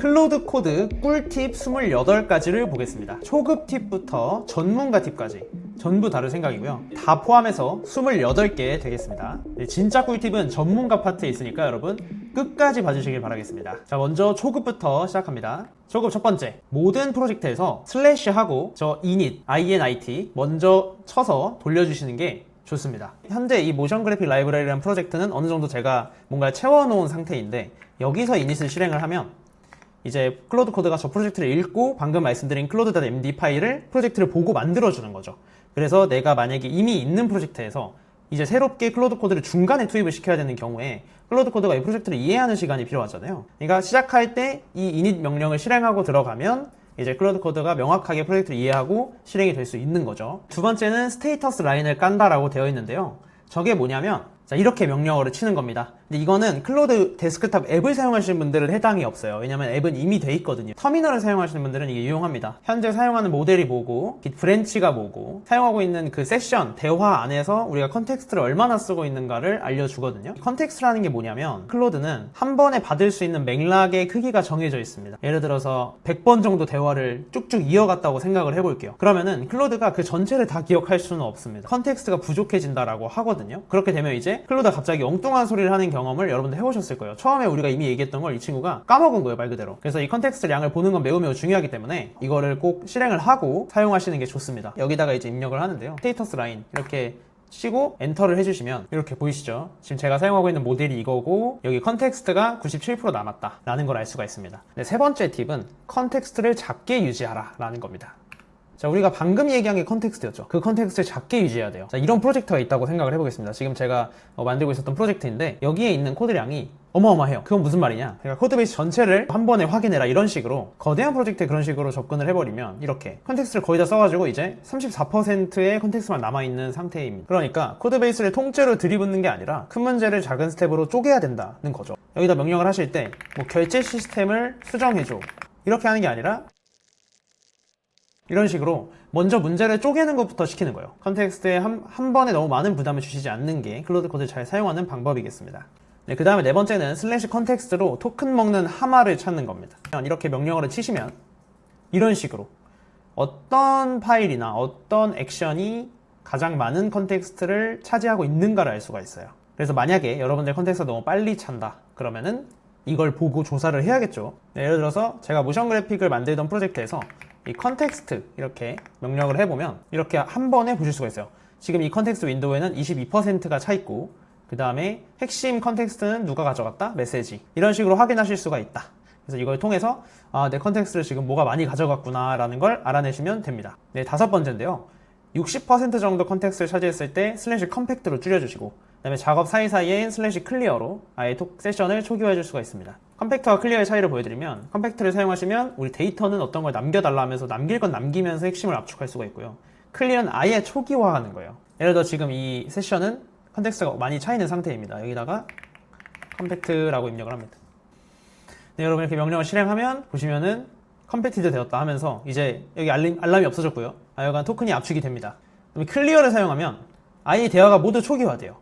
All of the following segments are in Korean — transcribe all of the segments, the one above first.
클로드 코드 꿀팁 28가지를 보겠습니다. 초급 팁부터 전문가 팁까지 전부 다룰 생각이고요. 다 포함해서 28개 되겠습니다. 네, 진짜 꿀팁은 전문가 파트에 있으니까 여러분 끝까지 봐주시길 바라겠습니다. 자, 먼저 초급부터 시작합니다. 초급 첫 번째, 모든 프로젝트에서 슬래시하고 저 init 먼저 쳐서 돌려주시는 게 좋습니다. 현재 이 모션 그래픽 라이브러리라는 프로젝트는 어느 정도 제가 뭔가 채워놓은 상태인데, 여기서 이닛을 실행을 하면 이제 클로드 코드가 저 프로젝트를 읽고 방금 말씀드린 클로드.md 파일을 프로젝트를 보고 만들어주는 거죠. 그래서 내가 만약에 이미 있는 프로젝트에서 이제 새롭게 클로드 코드를 중간에 투입을 시켜야 되는 경우에 클로드 코드가 이 프로젝트를 이해하는 시간이 필요하잖아요. 그러니까 시작할 때 이 init 명령을 실행하고 들어가면 이제 클로드 코드가 명확하게 프로젝트를 이해하고 실행이 될 수 있는 거죠. 두 번째는 스테이터스 라인을 깐다라고 되어 있는데요. 저게 뭐냐면 자, 이렇게 명령어를 치는 겁니다. 근데 이거는 클로드 데스크탑 앱을 사용하시는 분들은 해당이 없어요. 왜냐면 앱은 이미 돼 있거든요. 터미널을 사용하시는 분들은 이게 유용합니다. 현재 사용하는 모델이 뭐고, 깃 브랜치가 뭐고, 사용하고 있는 그 세션, 대화 안에서 우리가 컨텍스트를 얼마나 쓰고 있는가를 알려주거든요. 컨텍스트라는 게 뭐냐면 클로드는 한 번에 받을 수 있는 맥락의 크기가 정해져 있습니다. 예를 들어서 100번 정도 대화를 쭉쭉 이어갔다고 생각을 해볼게요. 그러면은 클로드가 그 전체를 다 기억할 수는 없습니다. 컨텍스트가 부족해진다라고 하거든요. 그렇게 되면 이제 클로드가 갑자기 엉뚱한 소리를 하는 경험을 여러분들 해보셨을 거예요. 처음에 우리가 이미 얘기했던 걸 이 친구가 까먹은 거예요, 말 그대로. 그래서 이 컨텍스트 량을 보는 건 매우 중요하기 때문에 이거를 꼭 실행을 하고 사용하시는 게 좋습니다. 여기다가 이제 입력을 하는데요. 스테이터스 라인 이렇게 치고 엔터를 해주시면 이렇게 보이시죠? 지금 제가 사용하고 있는 모델이 이거고 여기 컨텍스트가 97% 남았다 라는 걸 알 수가 있습니다. 네, 세 번째 팁은 컨텍스트를 작게 유지하라 라는 겁니다. 자, 우리가 방금 얘기한 게 컨텍스트였죠. 그 컨텍스트를 작게 유지해야 돼요. 자, 이런 프로젝트가 있다고 생각을 해보겠습니다. 지금 제가 만들고 있었던 프로젝트인데 여기에 있는 코드량이 어마어마해요. 그건 무슨 말이냐? 그러니까 코드베이스 전체를 한 번에 확인해라 이런 식으로 거대한 프로젝트에 그런 식으로 접근을 해버리면 이렇게 컨텍스트를 거의 다 써가지고 이제 34%의 컨텍스트만 남아있는 상태입니다. 그러니까 코드베이스를 통째로 들이붓는 게 아니라 큰 문제를 작은 스텝으로 쪼개야 된다는 거죠. 여기다 명령을 하실 때 뭐 결제 시스템을 수정해줘 이렇게 하는 게 아니라 이런 식으로 먼저 문제를 쪼개는 것부터 시키는 거예요. 컨텍스트에 한 번에 너무 많은 부담을 주시지 않는 게 클로드 코드를 잘 사용하는 방법이겠습니다. 네, 그 다음에 네 번째는 슬래시 컨텍스트로 토큰 먹는 하마를 찾는 겁니다. 이렇게 명령어를 치시면 이런 식으로 어떤 파일이나 어떤 액션이 가장 많은 컨텍스트를 차지하고 있는가를 알 수가 있어요. 그래서 만약에 여러분들 컨텍스트가 너무 빨리 찬다 그러면은 이걸 보고 조사를 해야겠죠. 네, 예를 들어서 제가 모션 그래픽을 만들던 프로젝트에서 이 컨텍스트 이렇게 명령을 해보면 이렇게 한 번에 보실 수가 있어요. 지금 이 컨텍스트 윈도우에는 22%가 차 있고 그 다음에 핵심 컨텍스트는 누가 가져갔다? 메시지. 이런 식으로 확인하실 수가 있다. 그래서 이걸 통해서 내 컨텍스트를 지금 뭐가 많이 가져갔구나 라는 걸 알아내시면 됩니다. 네, 다섯 번째인데요. 60% 정도 컨텍스트를 차지했을 때 슬래시 컴팩트로 줄여주시고 그 다음에 작업 사이사이엔 슬래시 클리어로 아예 세션을 초기화해 줄 수가 있습니다. 컴팩트와 클리어의 차이를 보여드리면 컴팩트를 사용하시면 우리 데이터는 어떤 걸 남겨달라 하면서 남길 건 남기면서 핵심을 압축할 수가 있고요. 클리어는 아예 초기화하는 거예요. 예를 들어 지금 이 세션은 컨텍스트가 많이 차 있는 상태입니다. 여기다가 컴팩트라고 입력을 합니다. 네, 여러분 이렇게 명령을 실행하면 보시면은 컴팩티드 되었다 하면서 이제 여기 알람이 없어졌고요. 여간 토큰이 압축이 됩니다. 그럼 클리어를 사용하면 아예 대화가 모두 초기화돼요.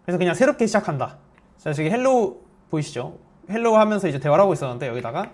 그래서 그냥 새롭게 시작한다. 자, 지금 헬로우 보이시죠? 헬로우 하면서 이제 대화를 하고 있었는데 여기다가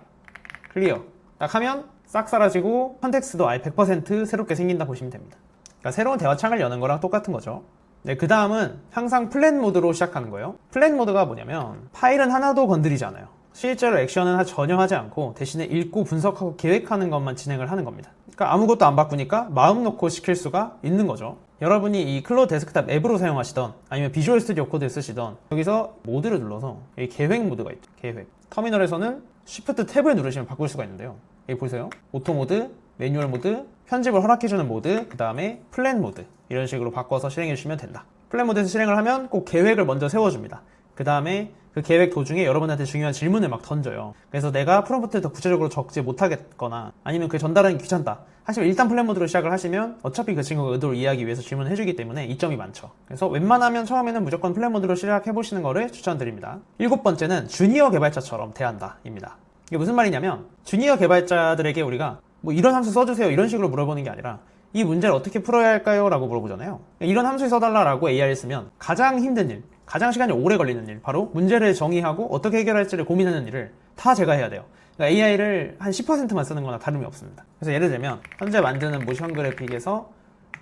클리어 딱 하면 싹 사라지고 컨텍스트도 아예 100% 새롭게 생긴다 보시면 됩니다. 그러니까 새로운 대화창을 여는 거랑 똑같은 거죠. 네, 그 다음은 항상 플랜 모드로 시작하는 거예요. 플랜 모드가 뭐냐면 파일은 하나도 건드리지 않아요. 실제로 액션은 전혀 하지 않고 대신에 읽고 분석하고 계획하는 것만 진행을 하는 겁니다. 그러니까 아무것도 안 바꾸니까 마음 놓고 시킬 수가 있는 거죠. 여러분이 이 클로드 데스크탑 앱으로 사용하시던 아니면 비주얼 스튜디오 코드를 쓰시던 여기서 모드를 눌러서 여기 계획 모드가 있죠. 계획. 터미널에서는 Shift 탭을 누르시면 바꿀 수가 있는데요. 여기 보세요. 오토 모드, 매뉴얼 모드, 편집을 허락해주는 모드, 그 다음에 플랜 모드 이런 식으로 바꿔서 실행해 주시면 된다. 플랜 모드에서 실행을 하면 꼭 계획을 먼저 세워줍니다. 그 다음에 그 계획 도중에 여러분한테 중요한 질문을 막 던져요. 그래서 내가 프롬프트를 더 구체적으로 적지 못하겠거나 아니면 그 전달하기 귀찮다 하시면 일단 플랜 모드로 시작을 하시면 어차피 그 친구가 의도를 이해하기 위해서 질문을 해주기 때문에 이점이 많죠. 그래서 웬만하면 처음에는 무조건 플랜 모드로 시작해보시는 거를 추천드립니다. 일곱 번째는 주니어 개발자처럼 대한다 입니다. 이게 무슨 말이냐면 주니어 개발자들에게 우리가 뭐 이런 함수 써주세요 이런 식으로 물어보는 게 아니라 이 문제를 어떻게 풀어야 할까요? 라고 물어보잖아요. 이런 함수 써달라고 AI를 쓰면 가장 힘든 일, 가장 시간이 오래 걸리는 일, 바로 문제를 정의하고 어떻게 해결할지를 고민하는 일을 다 제가 해야 돼요. 그러니까 AI를 한 10%만 쓰는 거나 다름이 없습니다. 그래서 예를 들면 현재 만드는 모션 그래픽에서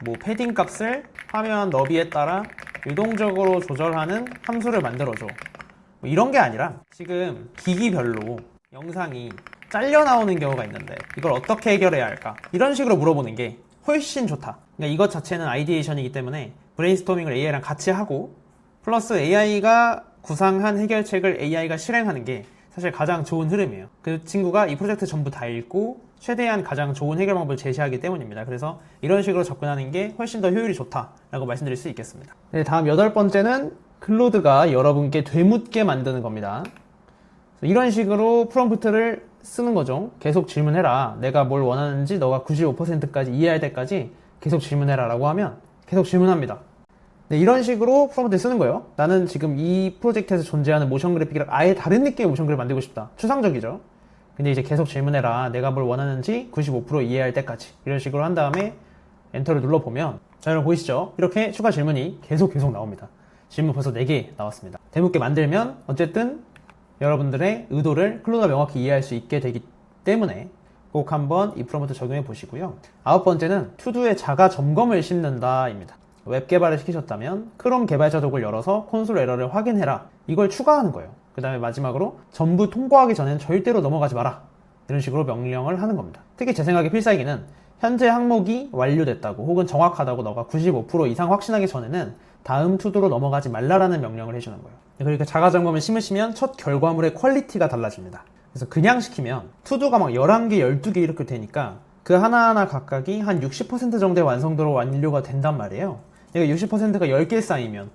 뭐 패딩 값을 화면 너비에 따라 유동적으로 조절하는 함수를 만들어줘. 뭐 이런 게 아니라 지금 기기별로 영상이 잘려 나오는 경우가 있는데 이걸 어떻게 해결해야 할까? 이런 식으로 물어보는 게 훨씬 좋다. 그러니까 이것 자체는 아이디에이션이기 때문에 브레인스토밍을 AI랑 같이 하고 플러스 AI가 구상한 해결책을 AI가 실행하는 게 사실 가장 좋은 흐름이에요. 그 친구가 이 프로젝트 전부 다 읽고 최대한 가장 좋은 해결 방법을 제시하기 때문입니다. 그래서 이런 식으로 접근하는 게 훨씬 더 효율이 좋다라고 말씀드릴 수 있겠습니다. 네, 다음 8번째는 클로드가 여러분께 되묻게 만드는 겁니다. 이런 식으로 프롬프트를 쓰는 거죠. 계속 질문해라. 내가 뭘 원하는지 너가 95%까지 이해할 때까지 계속 질문해라 라고 하면 계속 질문합니다. 네, 이런 식으로 프롬프트를 쓰는 거예요. 나는 지금 이 프로젝트에서 존재하는 모션 그래픽이랑 아예 다른 느낌의 모션 그래픽을 만들고 싶다. 추상적이죠. 근데 이제 계속 질문해라. 내가 뭘 원하는지 95% 이해할 때까지. 이런 식으로 한 다음에 엔터를 눌러보면 자, 여러분 보이시죠? 이렇게 추가 질문이 계속 나옵니다. 질문 벌써 4개 나왔습니다. 되묻게 만들면 어쨌든 여러분들의 의도를 클로드가 명확히 이해할 수 있게 되기 때문에 꼭 한번 이 프롬프트 적용해 보시고요. 9번째는 투두에 자가 점검을 씹는다 입니다. 웹 개발을 시키셨다면 크롬 개발자 독을 열어서 콘솔 에러를 확인해라. 이걸 추가하는 거예요. 그 다음에 마지막으로 전부 통과하기 전엔 절대로 넘어가지 마라. 이런 식으로 명령을 하는 겁니다. 특히 제 생각에 필살기는 현재 항목이 완료됐다고 혹은 정확하다고 너가 95% 이상 확신하기 전에는 다음 투두로 넘어가지 말라라는 명령을 해주는 거예요. 그러니까 자가점검을 심으시면 첫 결과물의 퀄리티가 달라집니다. 그래서 그냥 시키면 투두가 막 11개, 12개 이렇게 되니까 그 하나하나 각각이 한 60% 정도의 완성도로 완료가 된단 말이에요. 그러니까 60%가 10개 쌓이면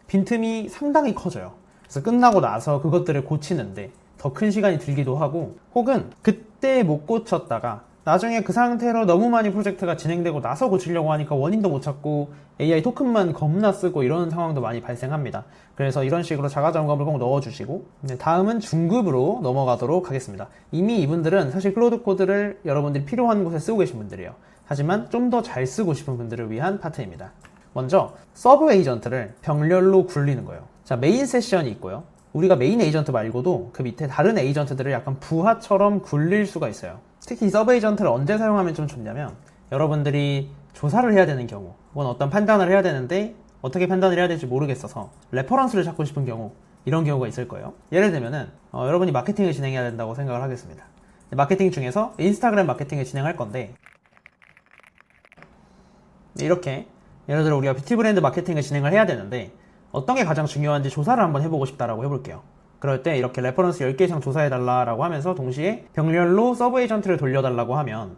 빈틈이 상당히 커져요. 그래서 끝나고 나서 그것들을 고치는데 더 큰 시간이 들기도 하고 혹은 그때 못 고쳤다가 나중에 그 상태로 너무 많이 프로젝트가 진행되고 나서 고치려고 하니까 원인도 못 찾고 AI 토큰만 겁나 쓰고 이런 상황도 많이 발생합니다. 그래서 이런 식으로 자가점검을 꼭 넣어주시고 다음은 중급으로 넘어가도록 하겠습니다. 이미 이분들은 사실 클로드 코드를 여러분들이 필요한 곳에 쓰고 계신 분들이에요. 하지만 좀 더 잘 쓰고 싶은 분들을 위한 파트입니다. 먼저 서브 에이전트를 병렬로 굴리는 거예요. 자, 메인 세션이 있고요. 우리가 메인 에이전트 말고도 그 밑에 다른 에이전트들을 약간 부하처럼 굴릴 수가 있어요. 특히 이 서브 에이전트를 언제 사용하면 좀 좋냐면 여러분들이 조사를 해야 되는 경우 혹은 어떤 판단을 해야 되는데 어떻게 판단을 해야 될지 모르겠어서 레퍼런스를 찾고 싶은 경우 이런 경우가 있을 거예요. 예를 들면은 여러분이 마케팅을 진행해야 된다고 생각을 하겠습니다. 마케팅 중에서 인스타그램 마케팅을 진행할 건데 이렇게 예를 들어 우리가 뷰티 브랜드 마케팅을 진행을 해야 되는데 어떤 게 가장 중요한지 조사를 한번 해보고 싶다라고 해볼게요. 그럴 때 이렇게 레퍼런스 10개 이상 조사해달라고 하면서 동시에 병렬로 서브 에이전트를 돌려달라고 하면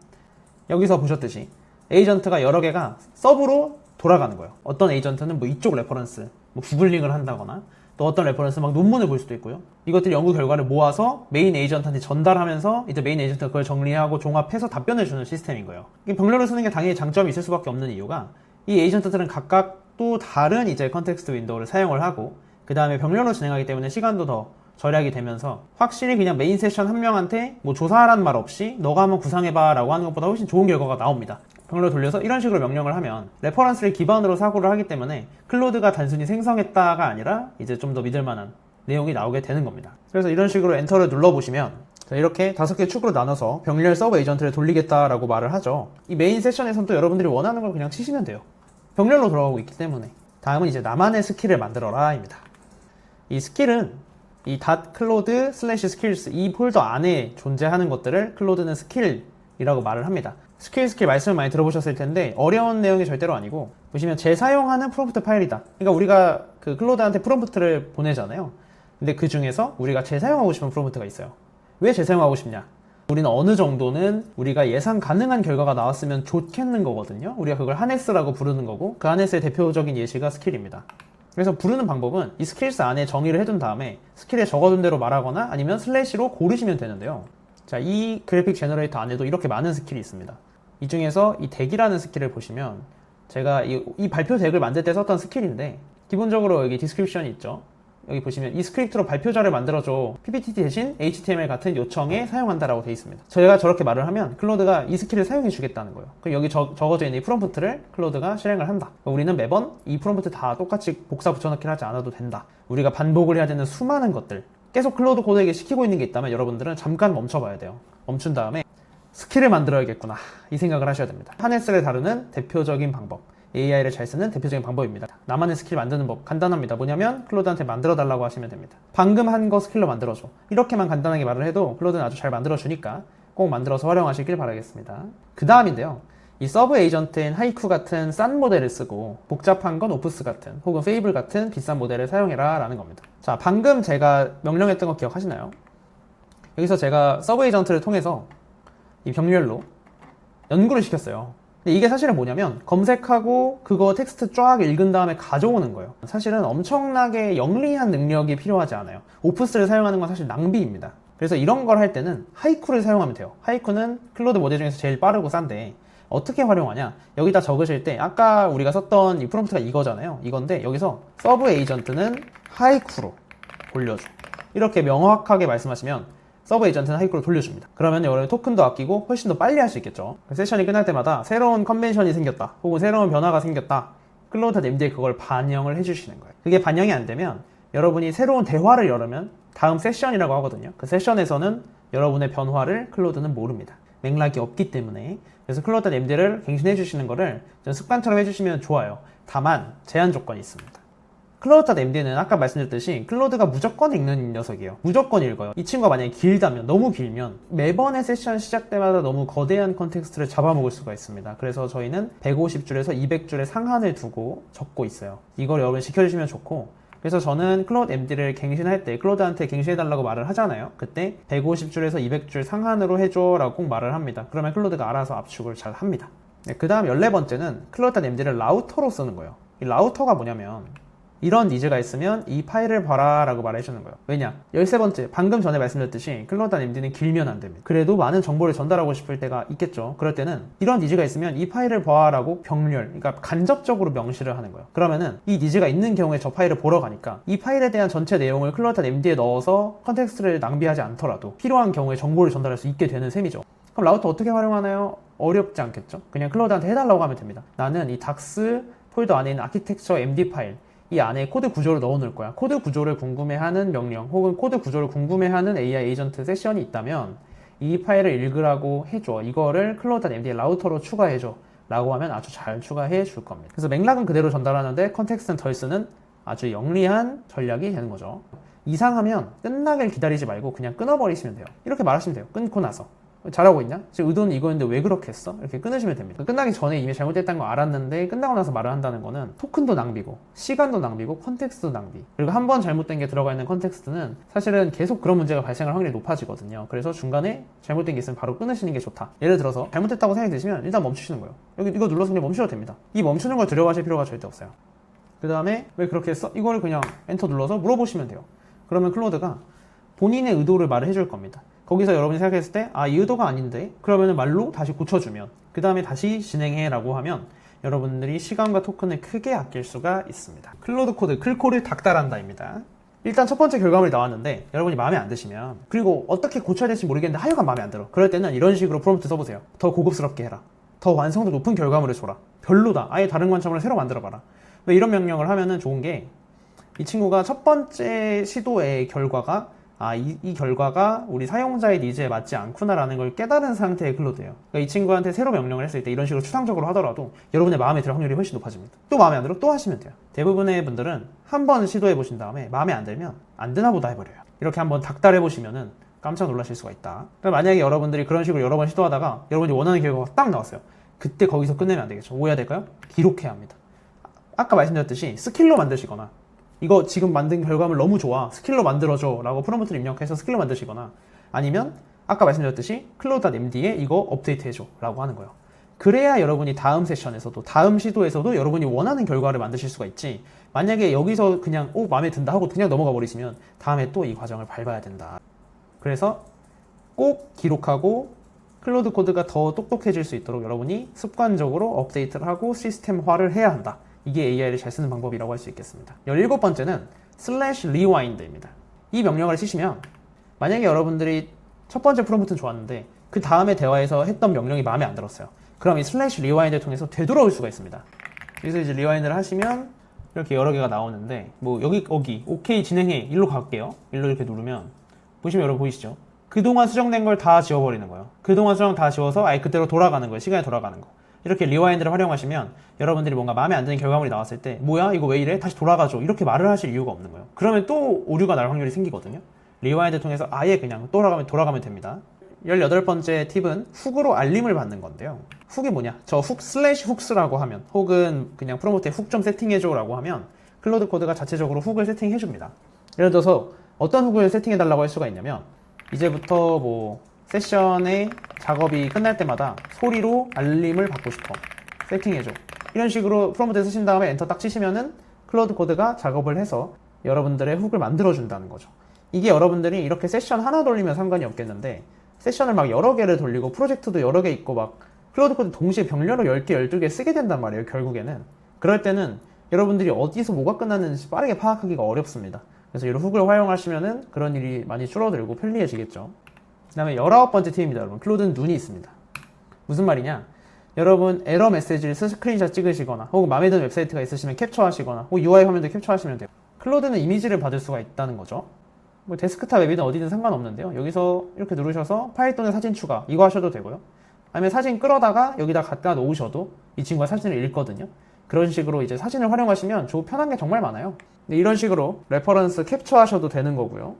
여기서 보셨듯이 에이전트가 여러 개가 서브로 돌아가는 거예요. 어떤 에이전트는 뭐 이쪽 레퍼런스, 뭐 구글링을 한다거나 또 어떤 레퍼런스 막 논문을 볼 수도 있고요. 이것들 연구 결과를 모아서 메인 에이전트한테 전달하면서 이제 메인 에이전트가 그걸 정리하고 종합해서 답변을 주는 시스템인 거예요. 이 병렬로 쓰는 게 당연히 장점이 있을 수밖에 없는 이유가 이 에이전트들은 각각 또 다른 이제 컨텍스트 윈도우를 사용을 하고 그 다음에 병렬로 진행하기 때문에 시간도 더 절약이 되면서 확실히 그냥 메인 세션 한 명한테 뭐 조사하라는 말 없이 너가 한번 구상해봐 라고 하는 것보다 훨씬 좋은 결과가 나옵니다. 병렬로 돌려서 이런 식으로 명령을 하면 레퍼런스를 기반으로 사고를 하기 때문에 클로드가 단순히 생성했다가 아니라 이제 좀 더 믿을만한 내용이 나오게 되는 겁니다. 그래서 이런 식으로 엔터를 눌러보시면 이렇게 5개 축으로 나눠서 병렬 서브 에이전트를 돌리겠다라고 말을 하죠. 이 메인 세션에서는 또 여러분들이 원하는 걸 그냥 치시면 돼요. 병렬로 돌아가고 있기 때문에. 다음은 이제 나만의 스킬을 만들어라 입니다. 이 스킬은 이 .claude/skills 이 폴더 안에 존재하는 것들을 클로드는 스킬이라고 말을 합니다. 스킬 말씀을 많이 들어보셨을 텐데 어려운 내용이 절대로 아니고 보시면 재사용하는 프롬프트 파일이다. 그러니까 우리가 그 클로드한테 프롬프트를 보내잖아요. 근데 그 중에서 우리가 재사용하고 싶은 프롬프트가 있어요. 왜 재사용하고 싶냐? 우리는 어느 정도는 우리가 예상 가능한 결과가 나왔으면 좋겠는 거거든요. 우리가 그걸 하네스라고 부르는 거고 그 하네스의 대표적인 예시가 스킬입니다. 그래서 부르는 방법은 이 스킬스 안에 정의를 해둔 다음에 스킬에 적어둔 대로 말하거나 아니면 슬래시로 고르시면 되는데요. 자, 이 그래픽 제너레이터 안에도 이렇게 많은 스킬이 있습니다. 이 중에서 이 덱이라는 스킬을 보시면 제가 이 발표 덱을 만들 때 썼던 스킬인데 기본적으로 여기 디스크립션이 있죠. 여기 보시면 이 스크립트로 발표자를 만들어줘 PPT 대신 HTML 같은 요청에 사용한다라고 되어 있습니다. 저희가 저렇게 말을 하면 클로드가 이 스킬을 사용해 주겠다는 거예요. 그럼 여기 적어져 있는 이 프롬프트를 클로드가 실행을 한다. 우리는 매번 이 프롬프트 다 똑같이 복사 붙여넣기를 하지 않아도 된다. 우리가 반복을 해야 되는 수많은 것들 계속 클로드 코드에게 시키고 있는 게 있다면 여러분들은 잠깐 멈춰봐야 돼요. 멈춘 다음에 스킬을 만들어야겠구나 이 생각을 하셔야 됩니다. 하네스를 다루는 대표적인 방법, AI를 잘 쓰는 대표적인 방법입니다. 나만의 스킬 만드는 법 간단합니다. 뭐냐면 클로드한테 만들어 달라고 하시면 됩니다. 방금 한 거 스킬로 만들어줘, 이렇게만 간단하게 말을 해도 클로드는 아주 잘 만들어주니까 꼭 만들어서 활용하시길 바라겠습니다. 그 다음인데요, 이 서브 에이전트인 하이쿠 같은 싼 모델을 쓰고 복잡한 건 오프스 같은 혹은 페이블 같은 비싼 모델을 사용해라 라는 겁니다. 자, 방금 제가 명령했던 거 기억하시나요? 여기서 제가 서브 에이전트를 통해서 이 병렬로 연구를 시켰어요. 근데 이게 사실은 뭐냐면 검색하고 그거 텍스트 쫙 읽은 다음에 가져오는 거예요. 사실은 엄청나게 영리한 능력이 필요하지 않아요. 오프스를 사용하는 건 사실 낭비입니다. 그래서 이런 걸 할 때는 하이쿠를 사용하면 돼요. 하이쿠는 클로드 모델 중에서 제일 빠르고 싼데 어떻게 활용하냐, 여기다 적으실 때 아까 우리가 썼던 이 프롬프트가 이거잖아요. 이건데 여기서 서브 에이전트는 하이쿠로 돌려줘, 이렇게 명확하게 말씀하시면 서브 에이전트는 하이쿠로 돌려줍니다. 그러면 여러분 토큰도 아끼고 훨씬 더 빨리 할 수 있겠죠. 세션이 끝날 때마다 새로운 컨벤션이 생겼다 혹은 새로운 변화가 생겼다, 클로드.md에 그걸 반영을 해주시는 거예요. 그게 반영이 안 되면 여러분이 새로운 대화를 열으면 다음 세션이라고 하거든요. 그 세션에서는 여러분의 변화를 클로드는 모릅니다. 맥락이 없기 때문에. 그래서 클로드.md를 갱신해 주시는 거를 좀 습관처럼 해주시면 좋아요. 다만 제한 조건이 있습니다. 클로드.md는 아까 말씀드렸듯이 클로드가 무조건 읽는 녀석이에요. 무조건 읽어요. 이 친구가 만약에 길다면, 너무 길면 매번의 세션 시작 때마다 너무 거대한 컨텍스트를 잡아먹을 수가 있습니다. 그래서 저희는 150줄에서 200줄의 상한을 두고 적고 있어요. 이걸 여러분 지켜주시면 좋고, 그래서 저는 클로드.md를 갱신할 때 클로드한테 갱신해달라고 말을 하잖아요. 그때 150줄에서 200줄 상한으로 해줘 라고 꼭 말을 합니다. 그러면 클로드가 알아서 압축을 잘 합니다. 네, 그 다음 14번째는 클로드.md를 라우터로 쓰는 거예요. 이 라우터가 뭐냐면 이런 니즈가 있으면 이 파일을 봐라 라고 말해주는 거예요. 왜냐? 13번째, 방금 전에 말씀드렸듯이 클로드.md는 길면 안 됩니다. 그래도 많은 정보를 전달하고 싶을 때가 있겠죠. 그럴 때는 이런 니즈가 있으면 이 파일을 봐 라고 병렬, 그러니까 간접적으로 명시를 하는 거예요. 그러면은 이 니즈가 있는 경우에 저 파일을 보러 가니까 이 파일에 대한 전체 내용을 클로드.md에 넣어서 컨텍스트를 낭비하지 않더라도 필요한 경우에 정보를 전달할 수 있게 되는 셈이죠. 그럼 라우터 어떻게 활용하나요? 어렵지 않겠죠? 그냥 클로드한테 해달라고 하면 됩니다. 나는 이 닥스 폴더 안에 있는 아키텍처 md 파일, 이 안에 코드 구조를 넣어 놓을 거야. 코드 구조를 궁금해하는 명령 혹은 코드 구조를 궁금해하는 AI 에이전트 세션이 있다면 이 파일을 읽으라고 해줘, 이거를 클로드.md의 라우터로 추가해줘 라고 하면 아주 잘 추가해 줄 겁니다. 그래서 맥락은 그대로 전달하는데 컨텍스트는 덜 쓰는 아주 영리한 전략이 되는 거죠. 이상하면 끝나길 기다리지 말고 그냥 끊어버리시면 돼요. 이렇게 말하시면 돼요. 끊고 나서 잘하고 있냐? 지금 의도는 이거였는데 왜 그렇게 했어? 이렇게 끊으시면 됩니다. 끝나기 전에 이미 잘못됐다는 거 알았는데 끝나고 나서 말을 한다는 거는 토큰도 낭비고 시간도 낭비고 컨텍스트도 낭비, 그리고 한 번 잘못된 게 들어가 있는 컨텍스트는 사실은 계속 그런 문제가 발생할 확률이 높아지거든요. 그래서 중간에 잘못된 게 있으면 바로 끊으시는 게 좋다. 예를 들어서 잘못됐다고 생각이 드시면 일단 멈추시는 거예요. 여기 이거 눌러서 그냥 멈추셔도 됩니다. 이 멈추는 걸 두려워하실 필요가 절대 없어요. 그 다음에 왜 그렇게 했어? 이걸 그냥 엔터 눌러서 물어보시면 돼요. 그러면 클로드가 본인의 의도를 말을 해줄 겁니다. 거기서 여러분이 생각했을 때 이 의도가 아닌데, 그러면 말로 다시 고쳐주면 그 다음에 다시 진행해 라고 하면 여러분들이 시간과 토큰을 크게 아낄 수가 있습니다. 클로드 코드 클코를 닥달한다 입니다. 일단 첫 번째 결과물이 나왔는데 여러분이 마음에 안 드시면, 그리고 어떻게 고쳐야 될지 모르겠는데 하여간 마음에 안 들어, 그럴 때는 이런 식으로 프롬프트 써보세요. 더 고급스럽게 해라, 더 완성도 높은 결과물을 줘라, 별로다, 아예 다른 관점으로 새로 만들어봐라. 왜 이런 명령을 하면은 좋은 게, 이 친구가 첫 번째 시도의 결과가 이 결과가 우리 사용자의 니즈에 맞지 않구나라는 걸 깨달은 상태의 클로드예요. 그러니까 이 친구한테 새로 명령을 했을 때 이런 식으로 추상적으로 하더라도 여러분의 마음에 들 확률이 훨씬 높아집니다. 또 마음에 안 들어? 또 하시면 돼요. 대부분의 분들은 한 번 시도해 보신 다음에 마음에 안 들면 안 되나 보다 해버려요. 이렇게 한번 닥달해 보시면은 깜짝 놀라실 수가 있다. 그럼 만약에 여러분들이 그런 식으로 여러 번 시도하다가 여러분이 원하는 결과가 딱 나왔어요. 그때 거기서 끝내면 안 되겠죠. 뭐 해야 될까요? 기록해야 합니다. 아까 말씀드렸듯이 스킬로 만드시거나, 이거 지금 만든 결과물 너무 좋아, 스킬로 만들어줘 라고 프롬프트를 입력해서 스킬로 만드시거나, 아니면 아까 말씀드렸듯이 클로드.md에 이거 업데이트 해줘 라고 하는 거예요. 그래야 여러분이 다음 세션에서도 다음 시도에서도 여러분이 원하는 결과를 만드실 수가 있지, 만약에 여기서 그냥 마음에 든다 하고 그냥 넘어가 버리시면 다음에 또 이 과정을 밟아야 된다. 그래서 꼭 기록하고 클로드 코드가 더 똑똑해질 수 있도록 여러분이 습관적으로 업데이트를 하고 시스템화를 해야 한다. 이게 AI를 잘 쓰는 방법이라고 할 수 있겠습니다. 17번째는 /rewind입니다. 이 명령을 쓰시면, 만약에 여러분들이 첫 번째 프롬프트는 좋았는데 그 다음에 대화에서 했던 명령이 마음에 안 들었어요. 그럼 이 /rewind를 통해서 되돌아올 수가 있습니다. 그래서 이제 리와인드를 하시면 이렇게 여러 개가 나오는데 뭐 여기 오케이 진행해 일로 갈게요. 일로 이렇게 누르면 보시면 여러분 보이시죠? 그동안 수정된 걸 다 지워버리는 거예요. 그동안 수정 다 지워서 아예 그대로 돌아가는 거예요. 시간에 돌아가는 거. 이렇게 리와인드를 활용하시면 여러분들이 뭔가 마음에 안 드는 결과물이 나왔을 때 뭐야 이거 왜 이래? 다시 돌아가줘. 이렇게 말을 하실 이유가 없는 거예요. 그러면 또 오류가 날 확률이 생기거든요. 리와인드 통해서 아예 그냥 돌아가면 됩니다. 18번째 팁은 훅으로 알림을 받는 건데요. 훅이 뭐냐? 저 훅 슬래시 훅스라고 하면 혹은 그냥 프롬프트에 훅 좀 세팅해줘 라고 하면 클로드 코드가 자체적으로 훅을 세팅해줍니다. 예를 들어서 어떤 훅을 세팅해달라고 할 수가 있냐면 이제부터 뭐 세션의 작업이 끝날 때마다 소리로 알림을 받고 싶어. 세팅해줘. 이런 식으로 프롬프트 쓰신 다음에 엔터 딱 치시면은 클로드 코드가 작업을 해서 여러분들의 훅을 만들어준다는 거죠. 이게 여러분들이 이렇게 세션 하나 돌리면 상관이 없겠는데 세션을 막 여러 개를 돌리고 프로젝트도 여러 개 있고 막 클로드 코드 동시에 병렬로 10개, 12개 쓰게 된단 말이에요, 결국에는. 그럴 때는 여러분들이 어디서 뭐가 끝났는지 빠르게 파악하기가 어렵습니다. 그래서 이런 훅을 활용하시면은 그런 일이 많이 줄어들고 편리해지겠죠. 그 다음에 19번째 팁입니다, 여러분. 클로드는 눈이 있습니다. 무슨 말이냐? 여러분 에러 메시지를 스크린샷 찍으시거나 혹은 마음에 드는 웹사이트가 있으시면 캡처하시거나 혹은 UI 화면도 캡처하시면 돼요. 클로드는 이미지를 받을 수가 있다는 거죠. 뭐 데스크탑 앱이든 어디든 상관없는데요. 여기서 이렇게 누르셔서 파일 또는 사진 추가 이거 하셔도 되고요. 아니면 사진 끌어다가 여기다 갖다 놓으셔도 이 친구가 사진을 읽거든요. 그런 식으로 이제 사진을 활용하시면 편한 게 정말 많아요. 이런 식으로 레퍼런스 캡처하셔도 되는 거고요.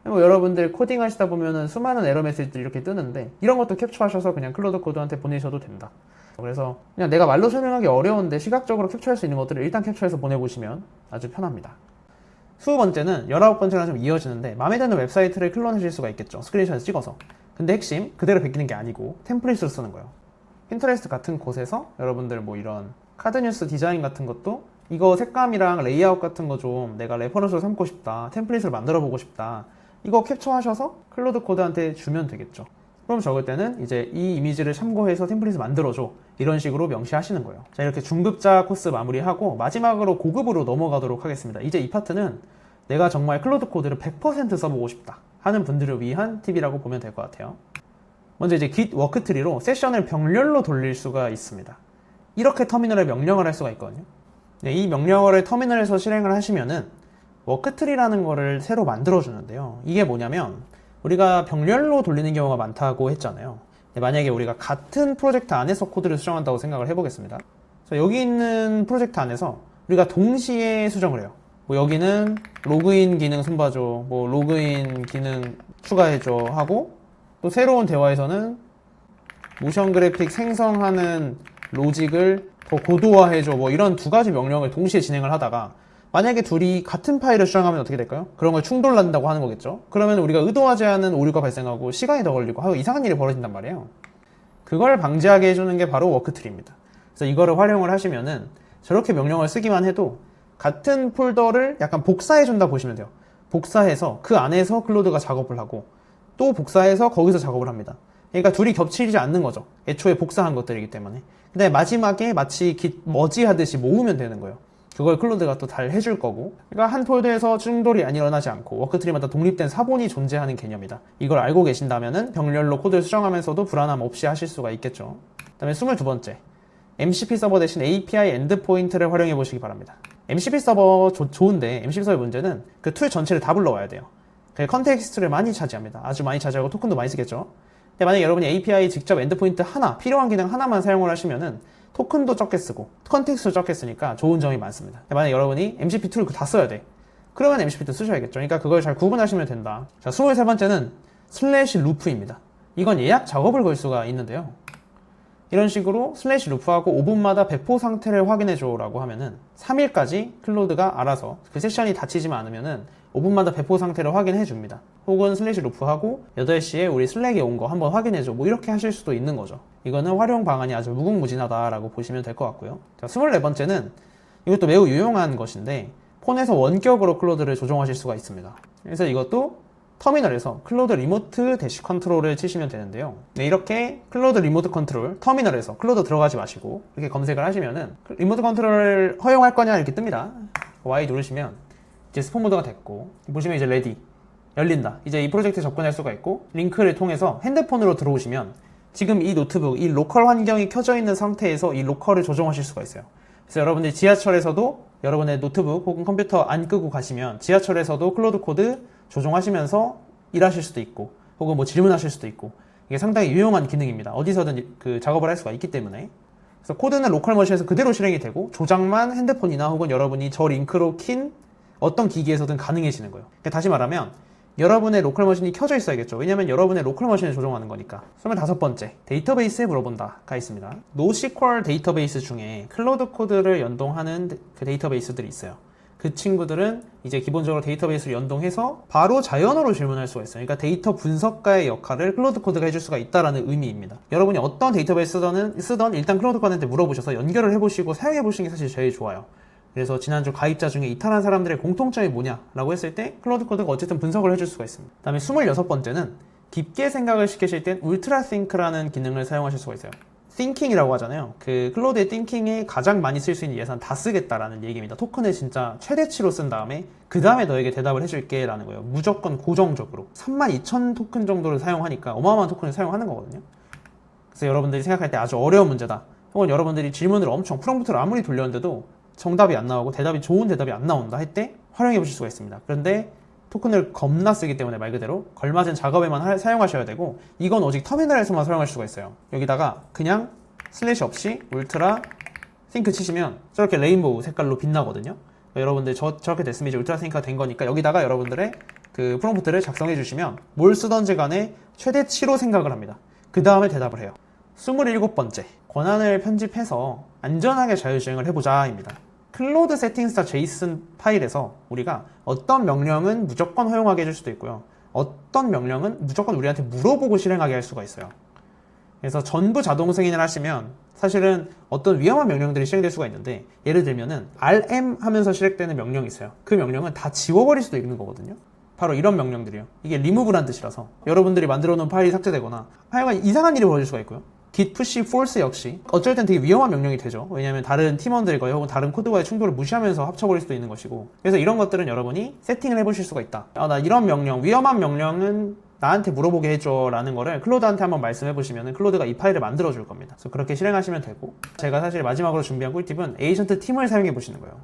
뭐 여러분들 코딩 하시다 보면은 수많은 에러 메시지들이 이렇게 뜨는데 이런 것도 캡처하셔서 그냥 클로드 코드한테 보내셔도 된다. 그래서 그냥 내가 말로 설명하기 어려운데 시각적으로 캡처할 수 있는 것들을 일단 캡처해서 보내보시면 아주 편합니다. 20번째는 19번째랑 좀 이어지는데 마음에 드는 웹사이트를 클론하실 수가 있겠죠. 스크린샷을 찍어서. 근데 핵심 그대로 베끼는 게 아니고 템플릿으로 쓰는 거예요. 핀터레스트 같은 곳에서 여러분들 뭐 이런 카드뉴스 디자인 같은 것도 이거 색감이랑 레이아웃 같은 거 좀 내가 레퍼런스로 삼고 싶다. 템플릿을 만들어 보고 싶다. 이거 캡처하셔서 클로드 코드한테 주면 되겠죠. 그럼 적을 때는 이제 이 이미지를 참고해서 템플릿을 만들어줘. 이런 식으로 명시하시는 거예요. 자, 이렇게 중급자 코스 마무리하고 마지막으로 고급으로 넘어가도록 하겠습니다. 이제 이 파트는 내가 정말 클로드 코드를 100% 써보고 싶다 하는 분들을 위한 팁이라고 보면 될 것 같아요. 먼저 이제 Git 워크트리로 세션을 병렬로 돌릴 수가 있습니다. 이렇게 터미널에 명령을 할 수가 있거든요. 네, 이 명령어를 터미널에서 실행을 하시면은 워크트리라는 거를 새로 만들어 주는데요. 이게 뭐냐면 우리가 병렬로 돌리는 경우가 많다고 했잖아요. 만약에 우리가 같은 프로젝트 안에서 코드를 수정한다고 생각을 해보겠습니다. 여기 있는 프로젝트 안에서 우리가 동시에 수정을 해요. 뭐 여기는 로그인 기능 손봐줘, 뭐 로그인 기능 추가해줘 하고 또 새로운 대화에서는 모션 그래픽 생성하는 로직을 더 고도화해줘 뭐 이런 두 가지 명령을 동시에 진행을 하다가 만약에 둘이 같은 파일을 수정하면 어떻게 될까요? 그런 걸 충돌난다고 하는 거겠죠. 그러면 우리가 의도하지 않은 오류가 발생하고 시간이 더 걸리고 하고 이상한 일이 벌어진단 말이에요. 그걸 방지하게 해주는 게 바로 워크트리입니다. 그래서 이거를 활용을 하시면은 저렇게 명령을 쓰기만 해도 같은 폴더를 약간 복사해준다 보시면 돼요. 복사해서 그 안에서 클로드가 작업을 하고 또 복사해서 거기서 작업을 합니다. 그러니까 둘이 겹치지 않는 거죠. 애초에 복사한 것들이기 때문에. 근데 마지막에 마치 Git 머지 하듯이 모으면 되는 거예요. 그걸 클로드가 또 잘 해줄 거고. 그러니까 한 폴더에서 충돌이 일어나지 않고 워크트리마다 독립된 사본이 존재하는 개념이다. 이걸 알고 계신다면은 병렬로 코드를 수정하면서도 불안함 없이 하실 수가 있겠죠. 그 다음에 22번째. MCP 서버 대신 API 엔드포인트를 활용해 보시기 바랍니다. MCP 서버 좋은데 MCP 서버의 문제는 그 툴 전체를 다 불러와야 돼요. 그 컨텍스트를 많이 차지합니다. 아주 많이 차지하고 토큰도 많이 쓰겠죠. 근데 만약에 여러분이 API 직접 엔드포인트 하나, 필요한 기능 하나만 사용을 하시면은 토큰도 적게 쓰고 컨텍스트도 적게 쓰니까 좋은 점이 많습니다. 근데 만약에 여러분이 MCP 툴 다 써야 돼. 그러면 MCP 툴 쓰셔야겠죠. 그러니까 그걸 잘 구분하시면 된다. 자, 23번째는 슬래시 루프입니다. 이건 예약 작업을 걸 수가 있는데요. 이런 식으로 슬래시 루프하고 5분마다 배포 상태를 확인해줘 라고 하면은 3일까지 클로드가 알아서 그 세션이 닫히지만 않으면은 5분마다 배포 상태를 확인해 줍니다. 혹은 슬래시 루프하고 8시에 우리 슬랙에 온 거 한번 확인해줘 뭐 이렇게 하실 수도 있는 거죠. 이거는 활용 방안이 아주 무궁무진하다라고 보시면 될 것 같고요. 자, 24번째는 이것도 매우 유용한 것인데 폰에서 원격으로 클로드를 조정하실 수가 있습니다. 그래서 이것도 터미널에서 클로드 리모트 대시 컨트롤을 치시면 되는데요. 네, 이렇게 클로드 리모트 컨트롤 터미널에서 클로드 들어가지 마시고 이렇게 검색을 하시면은 리모트 컨트롤을 허용할 거냐 이렇게 뜹니다. Y 누르시면 이제 스폰 모드가 됐고 보시면 이제 레디 열린다. 이제 이 프로젝트에 접근할 수가 있고 링크를 통해서 핸드폰으로 들어오시면 지금 이 노트북, 이 로컬 환경이 켜져 있는 상태에서 이 로컬을 조정하실 수가 있어요. 그래서 여러분들이 지하철에서도 여러분의 노트북 혹은 컴퓨터 안 끄고 가시면 지하철에서도 클로드 코드 조종하시면서 일하실 수도 있고 혹은 뭐 질문하실 수도 있고 이게 상당히 유용한 기능입니다. 어디서든 그 작업을 할 수가 있기 때문에. 그래서 코드는 로컬 머신에서 그대로 실행이 되고 조작만 핸드폰이나 혹은 여러분이 저 링크로 킨 어떤 기기에서든 가능해지는 거예요. 그러니까 다시 말하면 여러분의 로컬 머신이 켜져 있어야겠죠. 왜냐면 여러분의 로컬 머신을 조종하는 거니까. 25번째, 데이터베이스에 물어본다가 있습니다. NoSQL 데이터베이스 중에 클로드 코드를 연동하는 그 데이터베이스들이 있어요. 그 친구들은 이제 기본적으로 데이터베이스를 연동해서 바로 자연어로 질문할 수가 있어요. 그러니까 데이터 분석가의 역할을 클로드 코드가 해줄 수가 있다는 의미입니다. 여러분이 어떤 데이터베이스 쓰던 일단 클로드 코드한테 물어보셔서 연결을 해보시고 사용해보시는 게 사실 제일 좋아요. 그래서 지난주 가입자 중에 이탈한 사람들의 공통점이 뭐냐라고 했을 때 클로드 코드가 어쨌든 분석을 해줄 수가 있습니다. 다음에 26번째는 깊게 생각을 시키실 땐 울트라 띵크라는 기능을 사용하실 수가 있어요. thinking이라고 하잖아요. 그 클로드의 thinking에 가장 많이 쓸 수 있는 예산 다 쓰겠다라는 얘기입니다. 토큰을 진짜 최대치로 쓴 다음에 그 다음에 너에게 대답을 해줄게 라는 거예요. 무조건 고정적으로 32,000 토큰 정도를 사용하니까 어마어마한 토큰을 사용하는 거거든요. 그래서 여러분들이 생각할 때 아주 어려운 문제다, 혹은 여러분들이 질문을 엄청 프롬프트를 아무리 돌렸는데도 정답이 안 나오고 좋은 대답이 안 나온다 할 때 활용해 보실 수가 있습니다. 그런데 토큰을 겁나 쓰기 때문에 말 그대로 걸맞은 작업에만 사용하셔야 되고, 이건 오직 터미널에서만 사용할 수가 있어요. 여기다가 그냥 슬래시 없이 울트라 싱크 치시면 저렇게 레인보우 색깔로 빛나거든요. 그러니까 여러분들 저렇게 됐으면 이제 울트라 싱크가 된 거니까 여기다가 여러분들의 그 프롬프트를 작성해 주시면 뭘 쓰던지 간에 최대치로 생각을 합니다. 그 다음에 대답을 해요. 27번째, 권한을 편집해서 안전하게 자율주행을 해보자 입니다. 클로드 세팅스.json 파일에서 우리가 어떤 명령은 무조건 허용하게 해줄 수도 있고요, 어떤 명령은 무조건 우리한테 물어보고 실행하게 할 수가 있어요. 그래서 전부 자동 승인을 하시면 사실은 어떤 위험한 명령들이 실행될 수가 있는데, 예를 들면은 rm 하면서 실행되는 명령이 있어요. 그 명령은 다 지워버릴 수도 있는 거거든요. 바로 이런 명령들이요. 이게 remove란 뜻이라서 여러분들이 만들어 놓은 파일이 삭제되거나 하여간 이상한 일이 벌어질 수가 있고요. git push false 역시 어쩔 땐 되게 위험한 명령이 되죠. 왜냐하면 다른 팀원들과의 혹은 다른 코드와의 충돌을 무시하면서 합쳐버릴 수도 있는 것이고, 그래서 이런 것들은 여러분이 세팅을 해보실 수가 있다. 나 이런 명령, 위험한 명령은 나한테 물어보게 해줘 라는 거를 클로드한테 한번 말씀해 보시면 클로드가 이 파일을 만들어 줄 겁니다. 그래서 그렇게 실행하시면 되고, 제가 사실 마지막으로 준비한 꿀팁은 에이전트 팀을 사용해 보시는 거예요.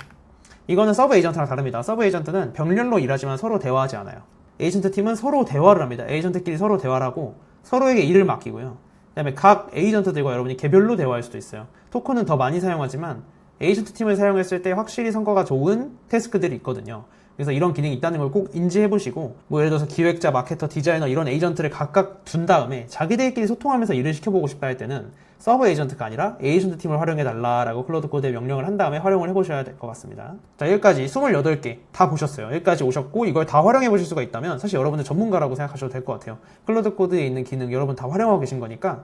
이거는 서브 에이전트랑 다릅니다. 서브 에이전트는 병렬로 일하지만 서로 대화하지 않아요. 에이전트 팀은 서로 대화를 합니다. 에이전트끼리 서로 대화를 하고 서로에게 일을 맡기고요. 그 다음에 각 에이전트들과 여러분이 개별로 대화할 수도 있어요. 토큰은 더 많이 사용하지만 에이전트 팀을 사용했을 때 확실히 성과가 좋은 태스크들이 있거든요. 그래서 이런 기능이 있다는 걸 꼭 인지해 보시고, 뭐 예를 들어서 기획자, 마케터, 디자이너 이런 에이전트를 각각 둔 다음에 자기들끼리 소통하면서 일을 시켜보고 싶다 할 때는 서버 에이전트가 아니라 에이전트 팀을 활용해 달라라고 클로드 코드에 명령을 한 다음에 활용을 해보셔야 될 것 같습니다. 자, 여기까지 28개 다 보셨어요. 여기까지 오셨고 이걸 다 활용해 보실 수가 있다면 사실 여러분들 전문가라고 생각하셔도 될 것 같아요. 클로드 코드에 있는 기능 여러분 다 활용하고 계신 거니까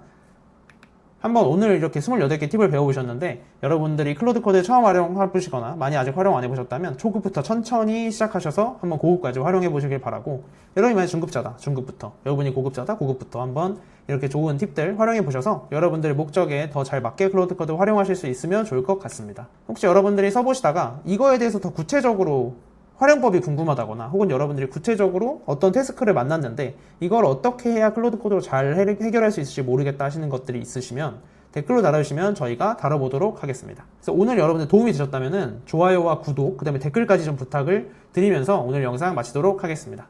한번 오늘 이렇게 28개 팁을 배워보셨는데, 여러분들이 클로드 코드 처음 활용해보시거나 많이 아직 활용 안 해보셨다면 초급부터 천천히 시작하셔서 한번 고급까지 활용해 보시길 바라고, 여러분이 만약 중급자다, 중급부터, 여러분이 고급자다, 고급부터 한번 이렇게 좋은 팁들 활용해 보셔서 여러분들의 목적에 더 잘 맞게 클로드 코드 활용하실 수 있으면 좋을 것 같습니다. 혹시 여러분들이 써보시다가 이거에 대해서 더 구체적으로 활용법이 궁금하다거나, 혹은 여러분들이 구체적으로 어떤 태스크를 만났는데 이걸 어떻게 해야 클로드 코드로 잘 해결할 수 있을지 모르겠다 하시는 것들이 있으시면 댓글로 달아주시면 저희가 다뤄보도록 하겠습니다. 그래서 오늘 여러분들 도움이 되셨다면 좋아요와 구독, 그 다음에 댓글까지 좀 부탁을 드리면서 오늘 영상 마치도록 하겠습니다.